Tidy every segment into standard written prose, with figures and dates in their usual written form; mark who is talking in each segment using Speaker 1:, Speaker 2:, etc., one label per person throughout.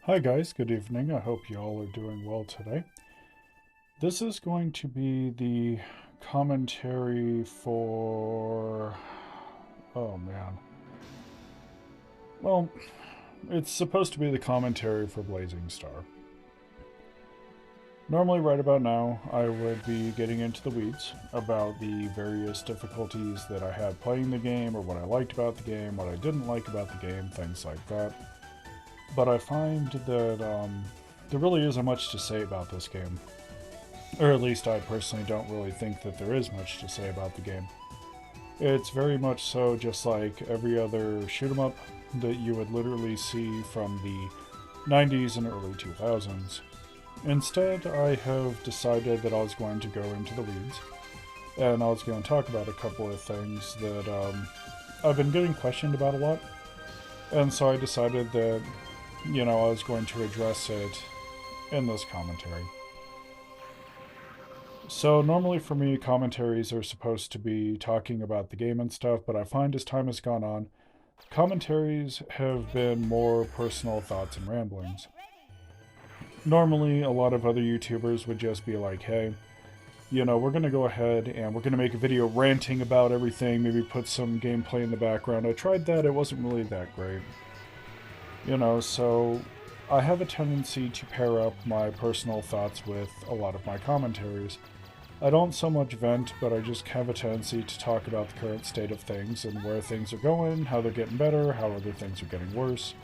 Speaker 1: Hi guys, good evening. I hope you all are doing well today. This is going to be the commentary for... Oh man. Well, it's supposed to be the commentary for Blazing Star. Normally, right about now, I would be getting into the weeds about the various difficulties that I had playing the game, or what I liked about the game, what I didn't like about the game, things like that. But I find that there really isn't much to say about this game. Or at least I personally don't really think that there is much to say about the game. It's very much so just like every other shoot 'em up that you would literally see from the 90s and early 2000s. Instead, I have decided that I was going to go into the weeds, and I was going to talk about a couple of things that I've been getting questioned about a lot. And so I decided that, I was going to address it in this commentary. So normally for me, commentaries are supposed to be talking about the game and stuff, but I find as time has gone on, commentaries have been more personal thoughts and ramblings. Normally, a lot of other YouTubers would just be like, hey, we're going to go ahead and we're going to make a video ranting about everything, maybe put some gameplay in the background. I tried that, it wasn't really that great. So I have a tendency to pair up my personal thoughts with a lot of my commentaries. I don't so much vent, but I just have a tendency to talk about the current state of things and where things are going, how they're getting better, how other things are getting worse.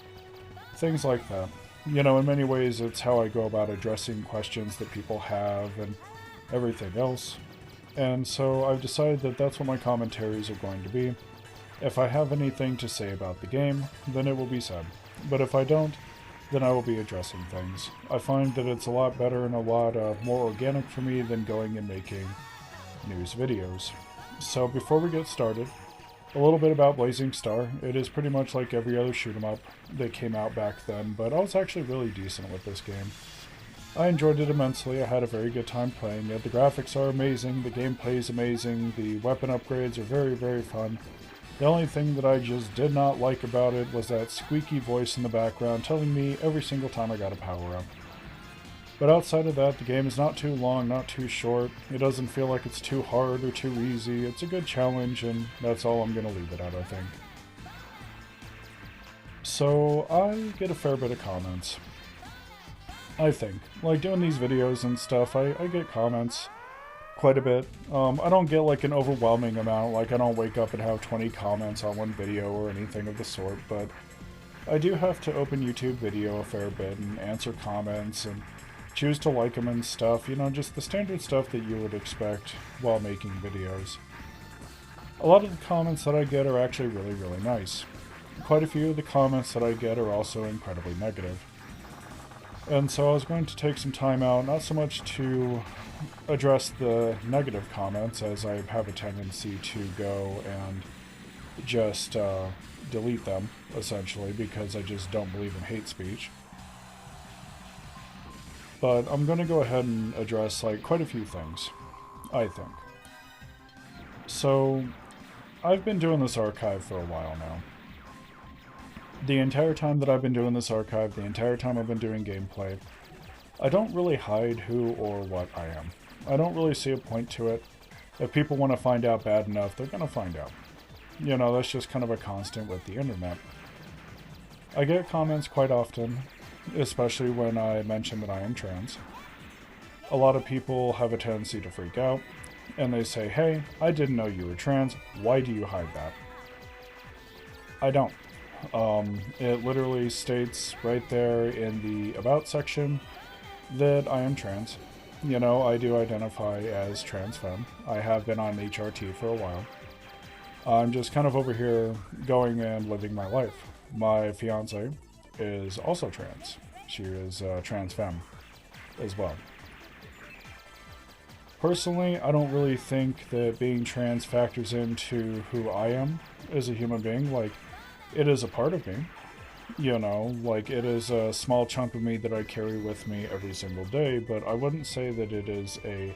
Speaker 1: Things like that. In many ways, it's how I go about addressing questions that people have and everything else. And so I've decided that that's what my commentaries are going to be. If I have anything to say about the game, then it will be said. But if I don't, then I will be addressing things. I find that it's a lot better and a lot more organic for me than going and making news videos. So before we get started, a little bit about Blazing Star. It is pretty much like every other shoot 'em up that came out back then, but I was actually really decent with this game. I enjoyed it immensely. I had a very good time playing it. The graphics are amazing, the gameplay is amazing, the weapon upgrades are very, very fun. The only thing that I just did not like about it was that squeaky voice in the background telling me every single time I got a power up. But outside of that, the game is not too long, not too short. It doesn't feel like it's too hard or too easy. It's a good challenge, and that's all I'm going to leave it at, I think. So, I get a fair bit of comments. I think. Like, doing these videos and stuff, I get comments quite a bit. I don't get like an overwhelming amount, like I don't wake up and have 20 comments on one video or anything of the sort, but I do have to open YouTube video a fair bit and answer comments and choose to like them and stuff, just the standard stuff that you would expect while making videos. A lot of the comments that I get are actually really, really nice. Quite a few of the comments that I get are also incredibly negative. And so I was going to take some time out, not so much to address the negative comments, as I have a tendency to go and just delete them, essentially, because I just don't believe in hate speech. But I'm going to go ahead and address like quite a few things, I think. So, I've been doing this archive for a while now. The entire time that I've been doing this archive, the entire time I've been doing gameplay, I don't really hide who or what I am. I don't really see a point to it. If people want to find out bad enough, they're going to find out. That's just kind of a constant with the internet. I get comments quite often, especially when I mention that I am trans. A lot of people have a tendency to freak out, and they say, hey, I didn't know you were trans, why do you hide that? I don't. It literally states right there in the About section that I am trans. I do identify as trans femme. I have been on HRT for a while. I'm just kind of over here going and living my life. My fiance is also trans. She is trans femme as well. Personally, I don't really think that being trans factors into who I am as a human being. Like, it is a part of me. Like it is a small chunk of me that I carry with me every single day, but I wouldn't say that it is a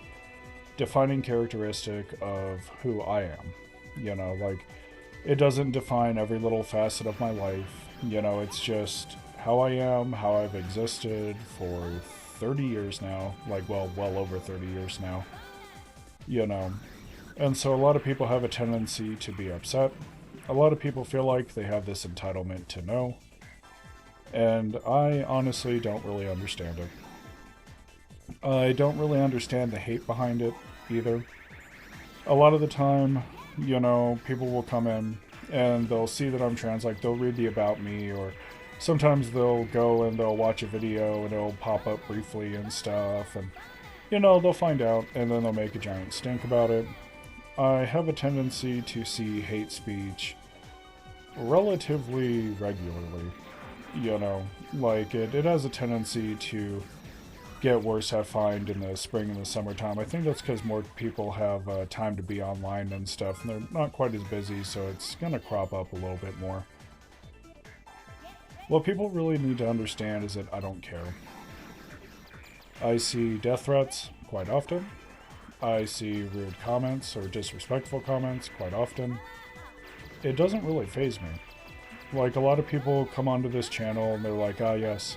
Speaker 1: defining characteristic of who I am. Like it doesn't define every little facet of my life. It's just how I am, how I've existed for 30 years now, like, well over 30 years now, you know. And so a lot of people have a tendency to be upset. A lot of people feel like they have this entitlement to know. And I honestly don't really understand it. I don't really understand the hate behind it either. A lot of the time, you know, people will come in and they'll see that I'm trans, like they'll read the about me, or sometimes they'll go and they'll watch a video and it'll pop up briefly and stuff, and you know, they'll find out and then they'll make a giant stink about it. I have a tendency to see hate speech relatively regularly, you know, like it has a tendency to get worse, I find, in the spring and the summertime. I think that's because more people have time to be online and stuff, and they're not quite as busy, so it's going to crop up a little bit more. What people really need to understand is that I don't care. I see death threats quite often. I see rude comments or disrespectful comments quite often. It doesn't really faze me. Like, a lot of people come onto this channel and they're like, ah, yes,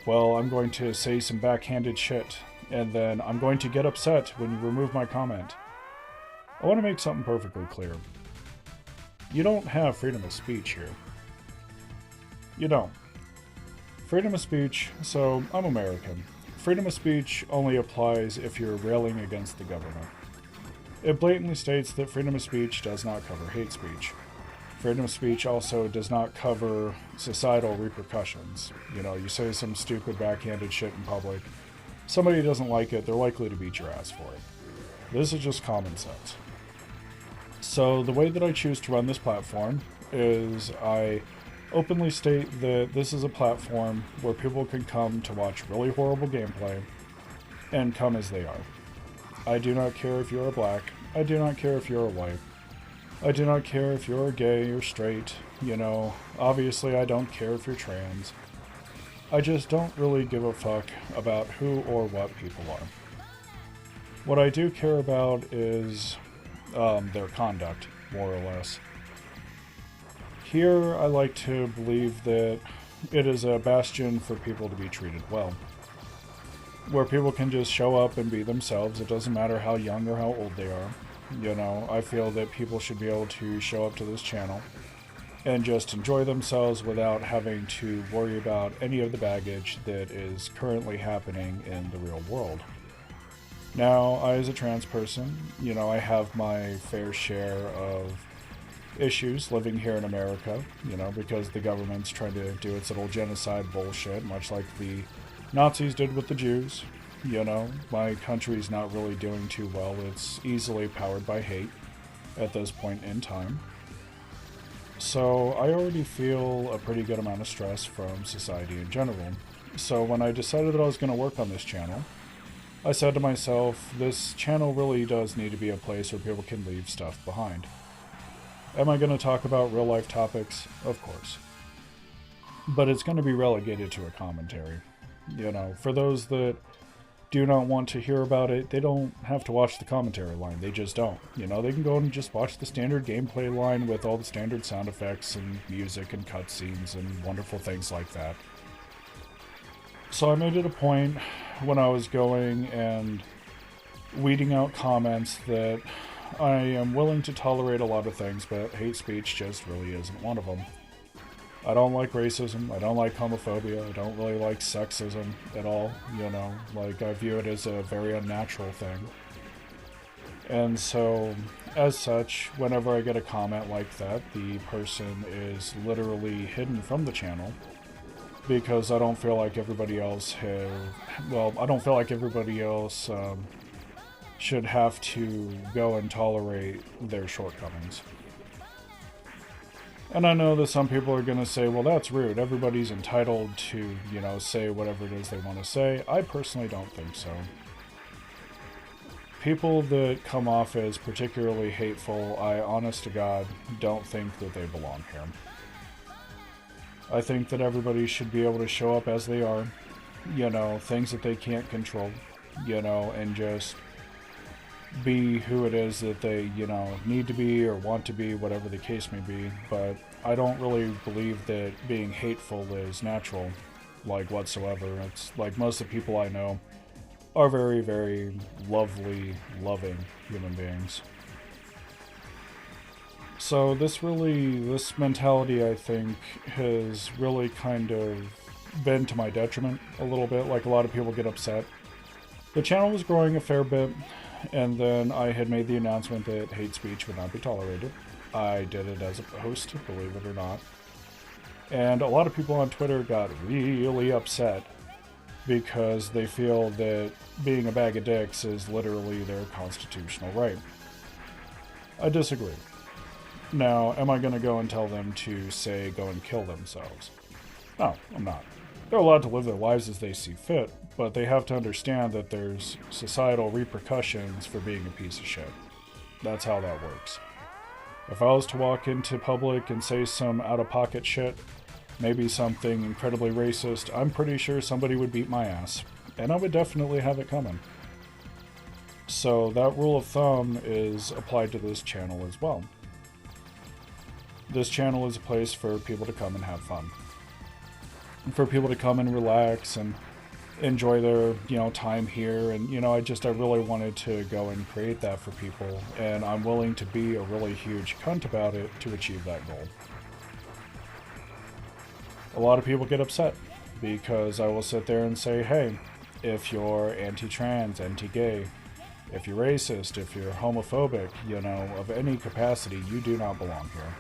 Speaker 1: well, I'm going to say some backhanded shit, and then I'm going to get upset when you remove my comment. I want to make something perfectly clear. You don't have freedom of speech here. You don't. Freedom of speech, so I'm American. Freedom of speech only applies if you're railing against the government. It blatantly states that freedom of speech does not cover hate speech. Freedom of speech also does not cover societal repercussions. You know, you say some stupid backhanded shit in public, somebody doesn't like it, they're likely to beat your ass for it. This is just common sense. So the way that I choose to run this platform is I openly state that this is a platform where people can come to watch really horrible gameplay and come as they are. I do not care if you're a black, I do not care if you're a white, I do not care if you're gay or straight, you know, obviously I don't care if you're trans. I just don't really give a fuck about who or what people are. What I do care about is their conduct, more or less. Here, I like to believe that it is a bastion for people to be treated well, where people can just show up and be themselves. It doesn't matter how young or how old they are. You know, I feel that people should be able to show up to this channel and just enjoy themselves without having to worry about any of the baggage that is currently happening in the real world. Now, I, as a trans person, you know, I have my fair share of issues living here in America, you know, because the government's trying to do its little genocide bullshit, much like the Nazis did with the Jews. You know, my country's not really doing too well. It's easily powered by hate at this point in time. So I already feel a pretty good amount of stress from society in general. So when I decided that I was going to work on this channel, I said to myself, this channel really does need to be a place where people can leave stuff behind. Am I going to talk about real life topics? Of course. But it's going to be relegated to a commentary. You know, for those that do not want to hear about it, they don't have to watch the commentary line. They just don't. You know, they can go and just watch the standard gameplay line with all the standard sound effects and music and cutscenes and wonderful things like that. So I made it a point when I was going and weeding out comments that I am willing to tolerate a lot of things, but hate speech just really isn't one of them. I don't like racism, I don't like homophobia, I don't really like sexism at all, you know, like I view it as a very unnatural thing. And so, as such, whenever I get a comment like that, the person is literally hidden from the channel, because I don't feel like everybody else I don't feel like everybody else should have to go and tolerate their shortcomings. And I know that some people are going to say, well, that's rude. Everybody's entitled to, you know, say whatever it is they want to say. I personally don't think so. People that come off as particularly hateful, I, honest to God, don't think that they belong here. I think that everybody should be able to show up as they are, you know, things that they can't control, you know, and just be who it is that they, you know, need to be or want to be, whatever the case may be. But I don't really believe that being hateful is natural, like, whatsoever. It's like most of the people I know are very, very lovely, loving human beings. So this mentality, I think, has really kind of been to my detriment a little bit. Like, a lot of people get upset. The channel was growing a fair bit, and then I had made the announcement that hate speech would not be tolerated. I did it as a post, believe it or not. And a lot of people on Twitter got really upset because they feel that being a bag of dicks is literally their constitutional right. I disagree. Now, am I going to go and tell them to, say, go and kill themselves? No, I'm not. They're allowed to live their lives as they see fit, but they have to understand that there's societal repercussions for being a piece of shit. That's how that works. If I was to walk into public and say some out-of-pocket shit, maybe something incredibly racist, I'm pretty sure somebody would beat my ass. And I would definitely have it coming. So that rule of thumb is applied to this channel as well. This channel is a place for people to come and have fun. For people to come and relax and enjoy their, time here. And, I really wanted to go and create that for people. And I'm willing to be a really huge cunt about it to achieve that goal. A lot of people get upset because I will sit there and say, hey, if you're anti-trans, anti-gay, if you're racist, if you're homophobic, of any capacity, you do not belong here.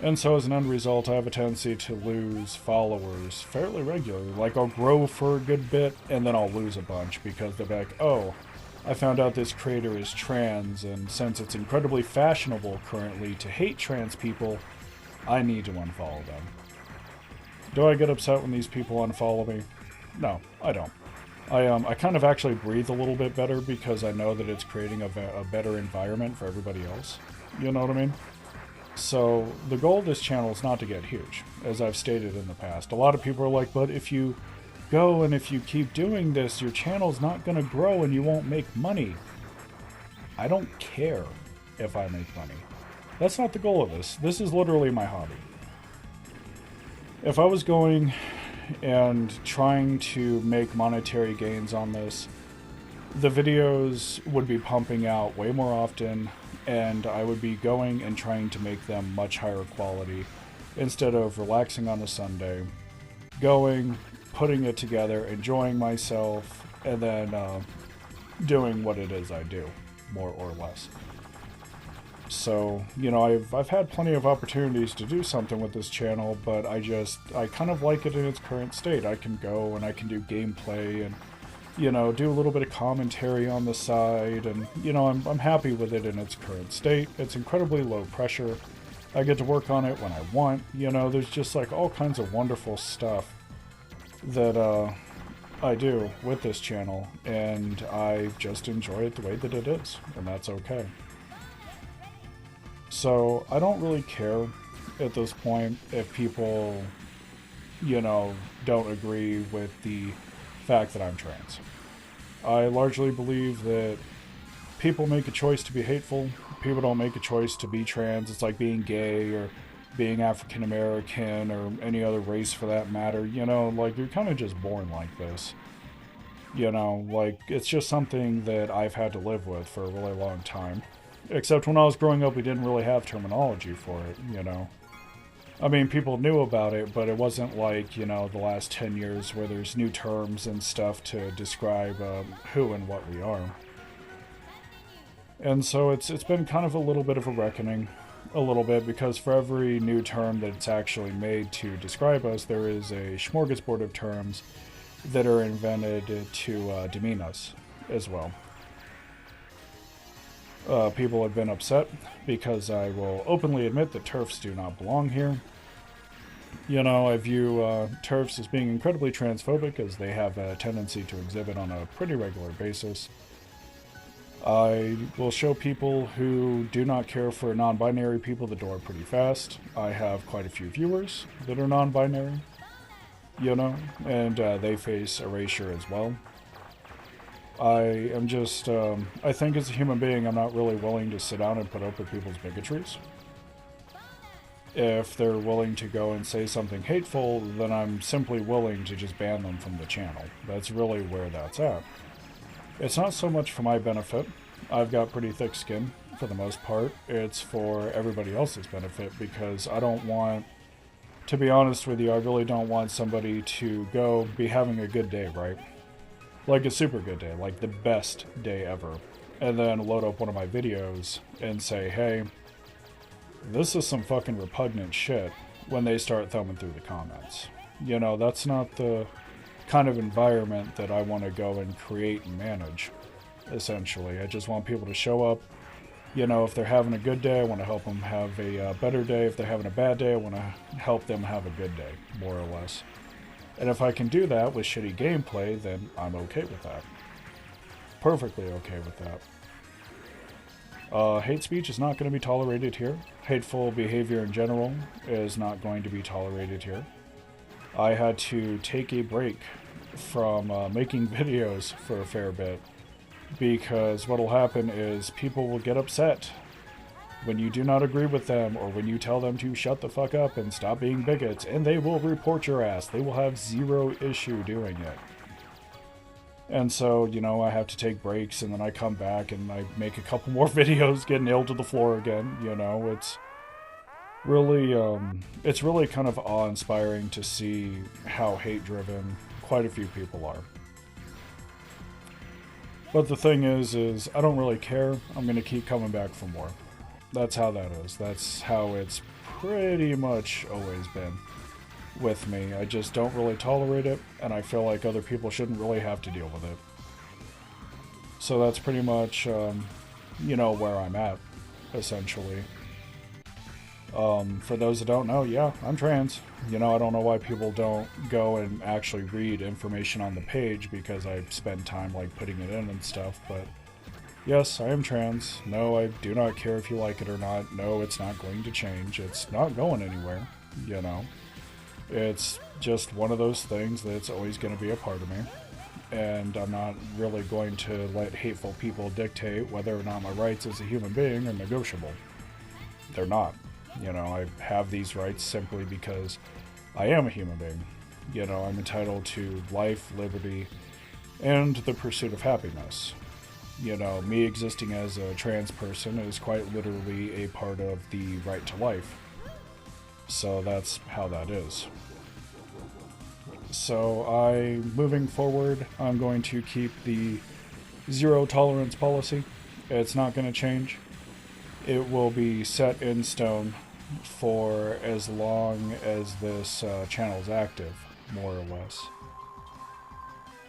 Speaker 1: And so as an end result, I have a tendency to lose followers fairly regularly. Like, I'll grow for a good bit, and then I'll lose a bunch because they're like, oh, I found out this creator is trans, and since it's incredibly fashionable currently to hate trans people, I need to unfollow them. Do I get upset when these people unfollow me? No, I don't. I kind of actually breathe a little bit better because I know that it's creating a better environment for everybody else. You know what I mean? So the goal of this channel is not to get huge, as I've stated in the past. A lot of people are like, but if you go and if you keep doing this, your channel's not going to grow and you won't make money. I don't care if I make money. That's not the goal of this. This is literally my hobby. If I was going and trying to make monetary gains on this, the videos would be pumping out way more often, and I would be going and trying to make them much higher quality instead of relaxing on a Sunday, going, putting it together, enjoying myself, and then doing what it is I do, more or less. So, I've had plenty of opportunities to do something with this channel, but I kind of like it in its current state. I can go and I can do gameplay and, do a little bit of commentary on the side, and, I'm happy with it in its current state. It's incredibly low pressure. I get to work on it when I want. There's just like all kinds of wonderful stuff that I do with this channel, and I just enjoy it the way that it is, and that's okay. So I don't really care at this point if people, don't agree with the fact that I'm trans. I largely believe that people make a choice to be hateful. People don't make a choice to be trans. It's like being gay or being African American or any other race for that matter. Like, you're kind of just born like this. Like, it's just something that I've had to live with for a really long time. Except when I was growing up, we didn't really have terminology for it, I mean, people knew about it, but it wasn't like, the last 10 years where there's new terms and stuff to describe who and what we are. And so it's been kind of a little bit of a reckoning, a little bit, because for every new term that's actually made to describe us, there is a smorgasbord of terms that are invented to demean us as well. People have been upset because I will openly admit that TERFs do not belong here. I view TERFs as being incredibly transphobic, as they have a tendency to exhibit on a pretty regular basis. I will show people who do not care for non-binary people the door pretty fast. I have quite a few viewers that are non-binary, and they face erasure as well. I am just, I think as a human being, I'm not really willing to sit down and put up with people's bigotries. If they're willing to go and say something hateful, then I'm simply willing to just ban them from the channel. That's really where that's at. It's not so much for my benefit. I've got pretty thick skin, for the most part. It's for everybody else's benefit, because I don't want, to be honest with you, I really don't want somebody to go be having a good day, right? Like a super good day, like the best day ever. And then load up one of my videos and say, hey, this is some fucking repugnant shit, when they start thumbing through the comments. You know, that's not the kind of environment that I want to go and create and manage, essentially. I just want people to show up. You know, if they're having a good day, I want to help them have a better day. If they're having a bad day, I want to help them have a good day, more or less. And if I can do that with shitty gameplay, then I'm okay with that. Perfectly okay with that. Hate speech is not going to be tolerated here. Hateful behavior in general is not going to be tolerated here. I had to take a break from making videos for a fair bit, because what will happen is people will get upset when you do not agree with them, or when you tell them to shut the fuck up and stop being bigots, and they will report your ass. They will have zero issue doing it. And so, you know, I have to take breaks, and then I come back and I make a couple more videos, get nailed to the floor again. You know, it's really kind of awe-inspiring to see how hate-driven quite a few people are. But the thing is I don't really care. I'm going to keep coming back for more. That's how that is. That's how it's pretty much always been with me. I just don't really tolerate it, and I feel like other people shouldn't really have to deal with it. So that's pretty much, you know, where I'm at, essentially. For those that don't know, yeah, I'm trans. You know, I don't know why people don't go and actually read information on the page, because I spend time, like, putting it in and stuff, but yes, I am trans. No, I do not care if you like it or not. No, it's not going to change. It's not going anywhere, you know. It's just one of those things that's always going to be a part of me. And I'm not really going to let hateful people dictate whether or not my rights as a human being are negotiable. They're not. You know, I have these rights simply because I am a human being. You know, I'm entitled to life, liberty, and the pursuit of happiness. You know, me existing as a trans person is quite literally a part of the right to life. So that's how that is. So moving forward, I'm going to keep the zero tolerance policy. It's not going to change. It will be set in stone for as long as this channel is active, more or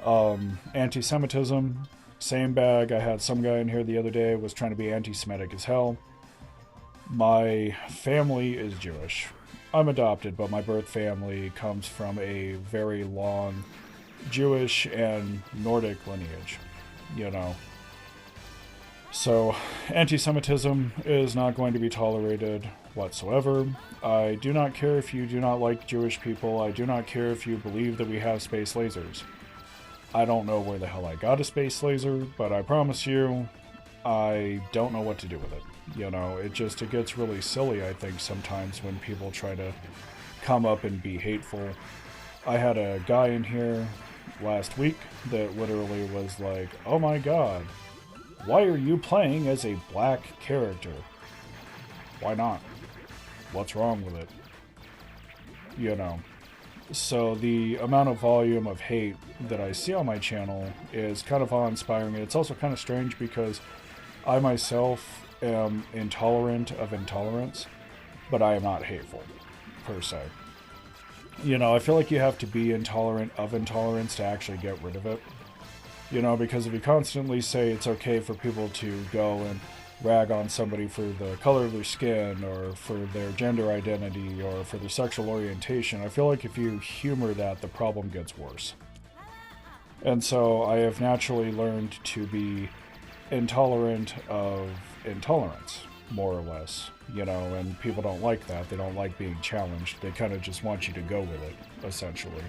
Speaker 1: less. Anti-Semitism, same bag. I had some guy in here the other day was trying to be anti-Semitic as hell. My family is Jewish. I'm adopted, but my birth family comes from a very long Jewish and Nordic lineage, you know. So, anti-Semitism is not going to be tolerated whatsoever. I do not care if you do not like Jewish people. I do not care if you believe that we have space lasers. I don't know where the hell I got a space laser, but I promise you, I don't know what to do with it. You know, it gets really silly, I think, sometimes when people try to come up and be hateful. I had a guy in here last week that literally was like, oh my god, why are you playing as a black character? Why not? What's wrong with it? You know. So the amount of volume of hate that I see on my channel is kind of awe-inspiring. It's also kind of strange because I myself am intolerant of intolerance, but I am not hateful, per se. You know, I feel like you have to be intolerant of intolerance to actually get rid of it. You know, because if you constantly say it's okay for people to go and rag on somebody for the color of their skin, or for their gender identity, or for their sexual orientation, I feel like if you humor that, the problem gets worse. And so I have naturally learned to be intolerant of intolerance, more or less, you know, and people don't like that. They don't like being challenged. They kind of just want you to go with it, essentially.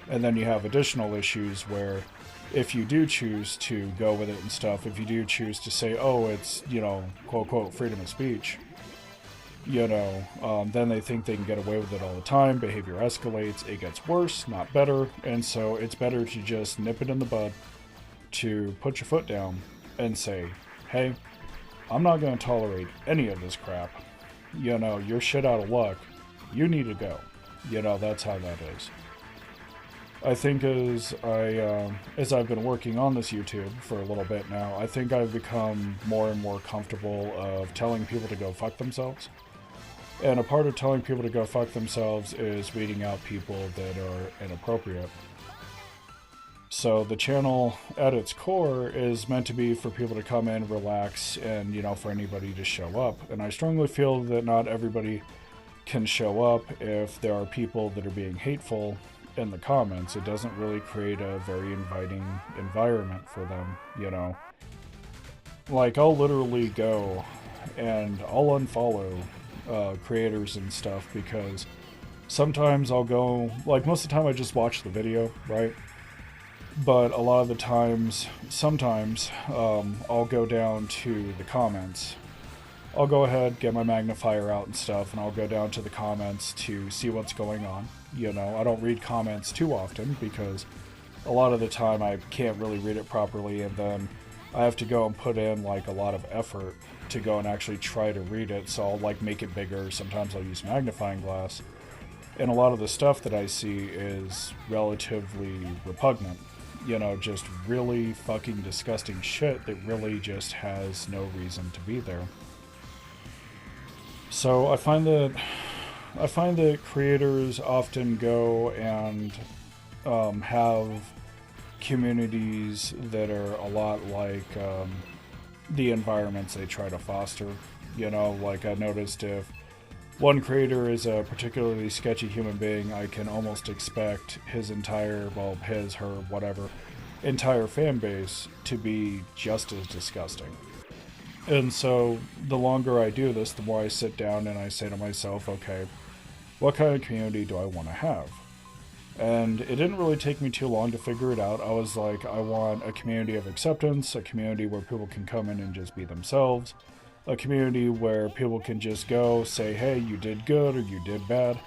Speaker 1: And then you have additional issues where if you do choose to go with it and stuff, if you do choose to say, oh, it's, you know, quote, quote, freedom of speech, Then they think they can get away with it all the time. Behavior escalates, it gets worse, not better. And so it's better to just nip it in the bud, to put your foot down and say, hey, I'm not going to tolerate any of this crap. You're shit out of luck. You need to go. That's how that is. I think as I've been working on this YouTube for a little bit now, I think I've become more and more comfortable of telling people to go fuck themselves. And a part of telling people to go fuck themselves is weeding out people that are inappropriate. So the channel, at its core, is meant to be for people to come in, relax, and, for anybody to show up. And I strongly feel that not everybody can show up if there are people that are being hateful in the comments. It doesn't really create a very inviting environment for them, Like, I'll literally go and I'll unfollow creators and stuff because sometimes I'll go, like, most of the time I just watch the video, right? But a lot of the times, sometimes, I'll go down to the comments. I'll go ahead, get my magnifier out and stuff, and I'll go down to the comments to see what's going on. I don't read comments too often because a lot of the time I can't really read it properly, and then I have to go and put in, like, a lot of effort to go and actually try to read it, so I'll, like, make it bigger. Sometimes I'll use magnifying glass. And a lot of the stuff that I see is relatively repugnant. Just really fucking disgusting shit that really just has no reason to be there. So I find that creators often go and have communities that are a lot like the environments they try to foster. Like I noticed if one creator is a particularly sketchy human being, I can almost expect his entire, his, her, whatever, entire fan base to be just as disgusting. And so the longer I do this, the more I sit down and I say to myself, okay, what kind of community do I want to have? And it didn't really take me too long to figure it out. I was like, I want a community of acceptance, a community where people can come in and just be themselves, a community where people can just go, say, hey, you did good or you did bad.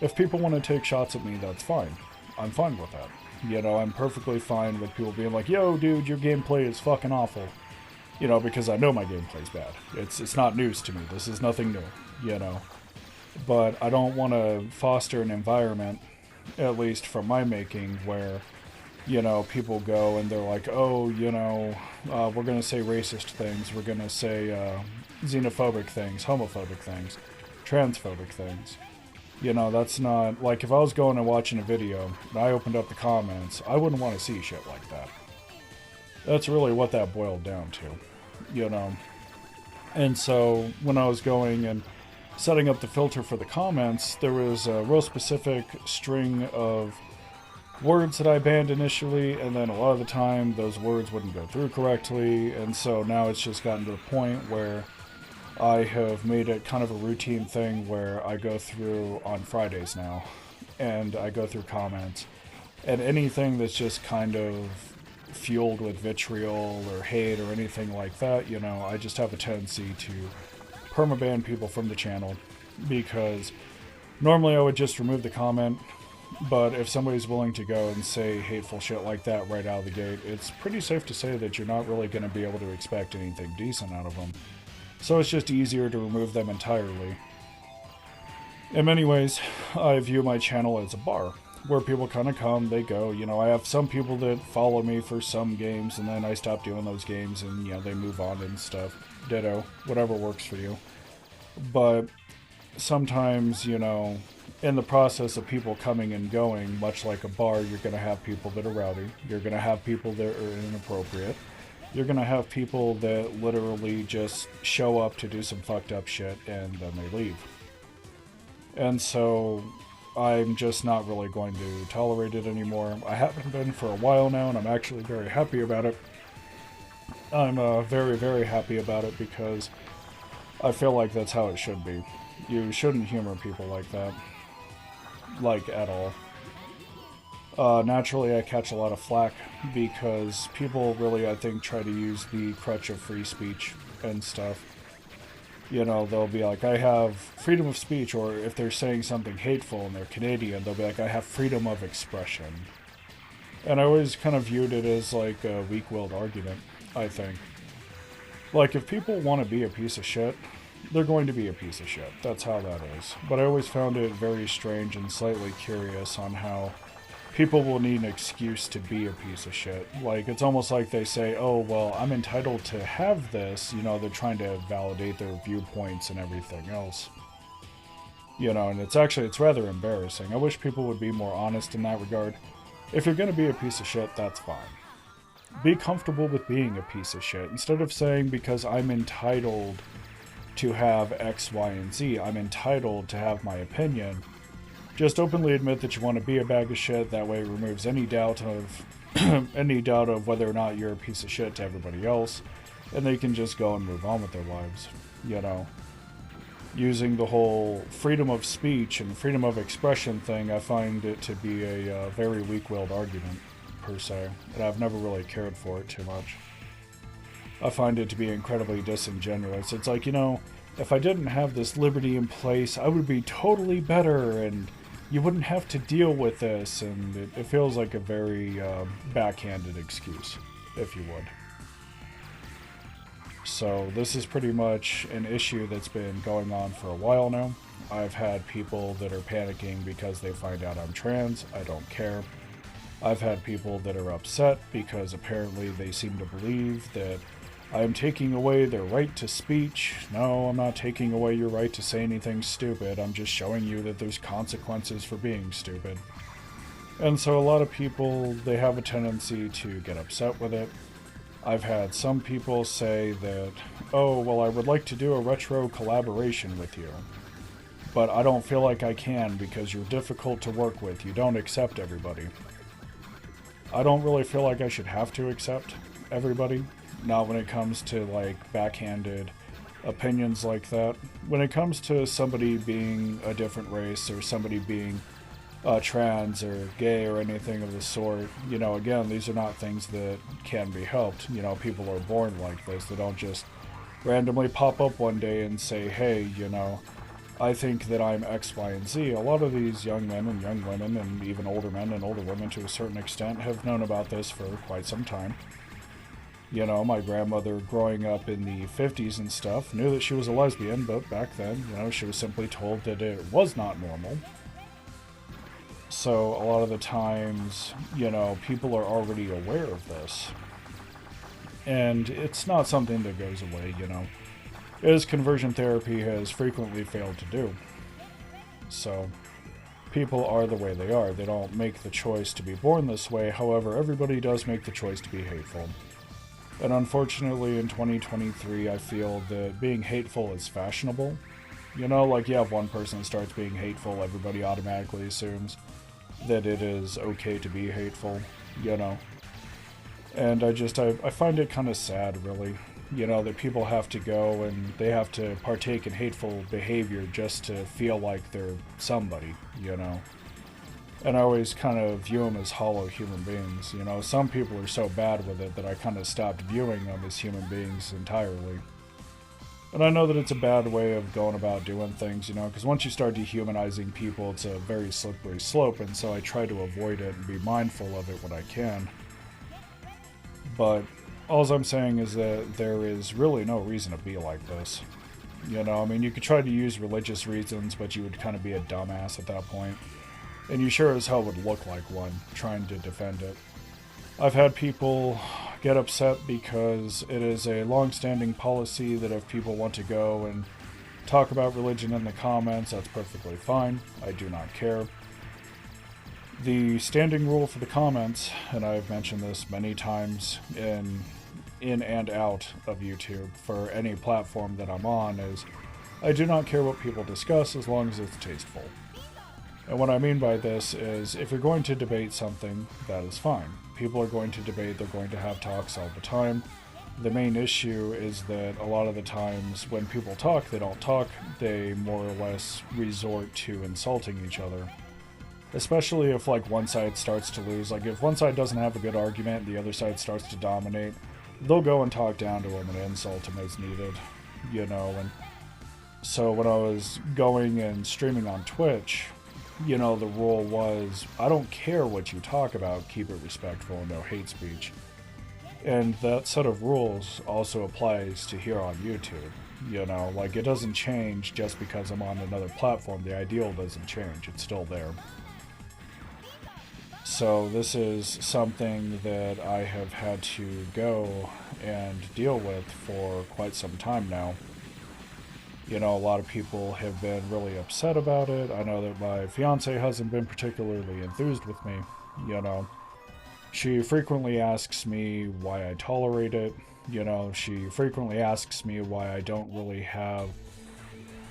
Speaker 1: If people want to take shots at me, that's fine. I'm fine with that. I'm perfectly fine with people being like, yo, dude, your gameplay is fucking awful. Because I know my gameplay's bad. It's not news to me. This is nothing new, But I don't want to foster an environment, at least from my making, where, people go and they're like, oh, we're going to say racist things. We're going to say xenophobic things, homophobic things, transphobic things. That's not... Like, if I was going and watching a video and I opened up the comments, I wouldn't want to see shit like that. That's really what that boiled down to, And so, when I was going and setting up the filter for the comments, there was a real specific string of words that I banned initially, and then a lot of the time, those words wouldn't go through correctly, and so now it's just gotten to the point where I have made it kind of a routine thing where I go through on Fridays now, and I go through comments, and anything that's just kind of fueled with vitriol or hate or anything like that, I just have a tendency to permaban people from the channel, because normally I would just remove the comment, but if somebody's willing to go and say hateful shit like that right out of the gate, it's pretty safe to say that you're not really going to be able to expect anything decent out of them. So it's just easier to remove them entirely. In many ways, I view my channel as a bar, where people kind of come, they go. I have some people that follow me for some games, and then I stop doing those games, and, they move on and stuff. Ditto. Whatever works for you. But sometimes, in the process of people coming and going, much like a bar, you're going to have people that are rowdy. You're going to have people that are inappropriate. You're going to have people that literally just show up to do some fucked up shit, and then they leave. And so I'm just not really going to tolerate it anymore. I haven't been for a while now, and I'm actually very happy about it. I'm very, very happy about it because I feel like that's how it should be. You shouldn't humor people like that. Like, at all. Naturally, I catch a lot of flack because people really, I think, try to use the crutch of free speech and stuff. You know, they'll be like, I have freedom of speech, or if they're saying something hateful and they're Canadian, they'll be like, I have freedom of expression. And I always kind of viewed it as like a weak-willed argument, I think. Like, if people want to be a piece of shit, they're going to be a piece of shit. That's how that is. But I always found it very strange and slightly curious on how people will need an excuse to be a piece of shit. Like, it's almost like they say, oh, well, I'm entitled to have this. You know, they're trying to validate their viewpoints and everything else. You know, and it's rather embarrassing. I wish people would be more honest in that regard. If you're going to be a piece of shit, that's fine. Be comfortable with being a piece of shit. Instead of saying, because I'm entitled to have X, Y, and Z, I'm entitled to have my opinion, just openly admit that you want to be a bag of shit. That way it removes any doubt of any doubt of whether or not you're a piece of shit to everybody else, and they can just go and move on with their lives. You know, using the whole freedom of speech and freedom of expression thing, I find it to be a very weak-willed argument, per se, and I've never really cared for it too much. I find it to be incredibly disingenuous. It's like, you know, if I didn't have this liberty in place, I would be totally better, and you wouldn't have to deal with this, and it feels like a very backhanded excuse, if you would. So this is pretty much an issue that's been going on for a while now. I've had people that are panicking because they find out I'm trans. I don't care. I've had people that are upset because apparently they seem to believe that I'm taking away their right to speech. No, I'm not taking away your right to say anything stupid. I'm just showing you that there's consequences for being stupid. And so a lot of people, they have a tendency to get upset with it. I've had some people say that, oh, well, I would like to do a retro collaboration with you, but I don't feel like I can because you're difficult to work with. You don't accept everybody. I don't really feel like I should have to accept everybody. Not when it comes to, like, backhanded opinions like that. When it comes to somebody being a different race or somebody being trans or gay or anything of the sort, you know, again, these are not things that can be helped. You know, people are born like this. They don't just randomly pop up one day and say, hey, you know, I think that I'm X, Y, and Z. A lot of these young men and young women and even older men and older women to a certain extent have known about this for quite some time. You know, my grandmother growing up in the 50s and stuff knew that she was a lesbian, but back then, you know, she was simply told that it was not normal. So a lot of the times, you know, people are already aware of this. And it's not something that goes away, you know, as conversion therapy has frequently failed to do. So people are the way they are. They don't make the choice to be born this way. However, everybody does make the choice to be hateful. And unfortunately, in 2023, I feel that being hateful is fashionable. You know, like you have one person that starts being hateful, everybody automatically assumes that it is okay to be hateful, you know. And I find it kind of sad, really, you know, that people have to go and they have to partake in hateful behavior just to feel like they're somebody, you know. And I always kind of view them as hollow human beings. You know, some people are so bad with it that I kind of stopped viewing them as human beings entirely. And I know that it's a bad way of going about doing things, you know, because once you start dehumanizing people, it's a very slippery slope, and so I try to avoid it and be mindful of it when I can. But all I'm saying is that there is really no reason to be like this. You know, I mean, you could try to use religious reasons, but you would kind of be a dumbass at that point. And you sure as hell would look like one, trying to defend it. I've had people get upset because it is a long-standing policy that if people want to go and talk about religion in the comments, that's perfectly fine. I do not care. The standing rule for the comments, and I've mentioned this many times in and out of YouTube for any platform that I'm on, is I do not care what people discuss as long as it's tasteful. And what I mean by this is, if you're going to debate something, that is fine. People are going to debate, they're going to have talks all the time. The main issue is that a lot of the times when people talk, they don't talk, they more or less resort to insulting each other. Especially if, like, one side starts to lose. Like, if one side doesn't have a good argument, the other side starts to dominate, they'll go and talk down to them and insult them as needed, you know, and So when I was going and streaming on Twitch, you know, the rule was, I don't care what you talk about, keep it respectful and no hate speech. And that set of rules also applies to here on YouTube. You know, like, it doesn't change just because I'm on another platform. The ideal doesn't change. It's still there. So this is something that I have had to go and deal with for quite some time now. You know, a lot of people have been really upset about it. I know that my fiance hasn't been particularly enthused with me, you know. She frequently asks me why I tolerate it. You know, she frequently asks me why I don't really have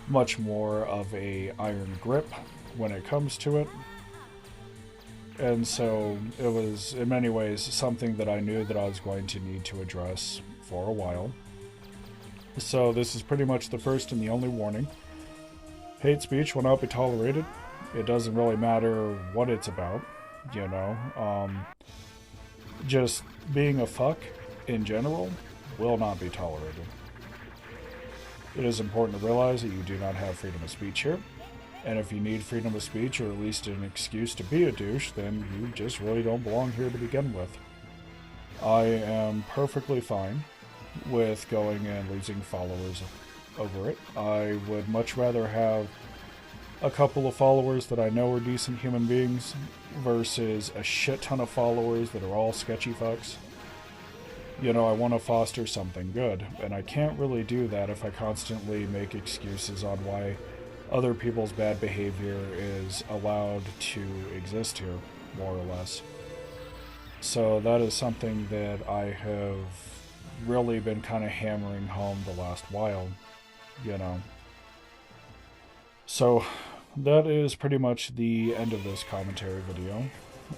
Speaker 1: much more of a iron grip when it comes to it. And so it was, in many ways, something that I knew that I was going to need to address for a while. So this is pretty much the first and the only warning. Hate speech will not be tolerated. It doesn't really matter what it's about, you know. Just being a fuck in general will not be tolerated. It is important to realize that you do not have freedom of speech here. And if you need freedom of speech, or at least an excuse to be a douche, then you just really don't belong here to begin with. I am perfectly fine with going and losing followers over it. I would much rather have a couple of followers that I know are decent human beings versus a shit ton of followers that are all sketchy fucks. You know, I want to foster something good, and I can't really do that if I constantly make excuses on why other people's bad behavior is allowed to exist here, more or less. So that is something that I have really been kind of hammering home the last while, you know. So that is pretty much the end of this commentary video.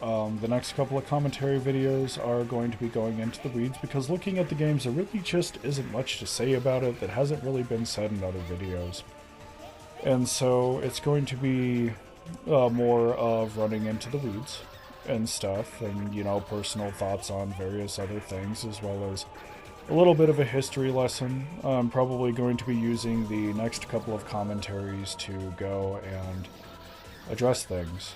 Speaker 1: The next couple of commentary videos are going to be going into the weeds, because looking at the games, there really just isn't much to say about it that hasn't really been said in other videos. And so it's going to be more of running into the weeds and stuff, and, you know, personal thoughts on various other things, as well as a little bit of a history lesson. I'm probably going to be using the next couple of commentaries to go and address things,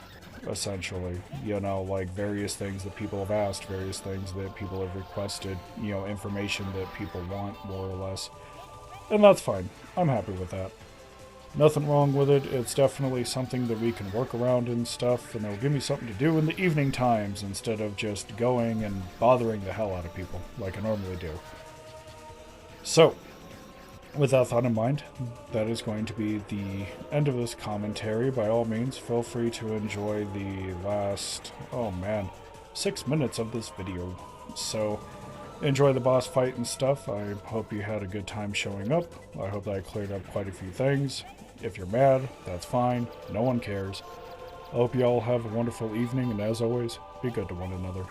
Speaker 1: essentially. You know, like various things that people have asked, various things that people have requested, you know, information that people want, more or less. And that's fine. I'm happy with that. Nothing wrong with it. It's definitely something that we can work around and stuff, and it'll give me something to do in the evening times instead of just going and bothering the hell out of people like I normally do. So, with that thought in mind, that is going to be the end of this commentary. By all means, feel free to enjoy the last, 6 minutes of this video. So, enjoy the boss fight and stuff. I hope you had a good time showing up. I hope that I cleared up quite a few things. If you're mad, that's fine. No one cares. I hope you all have a wonderful evening, and as always, be good to one another.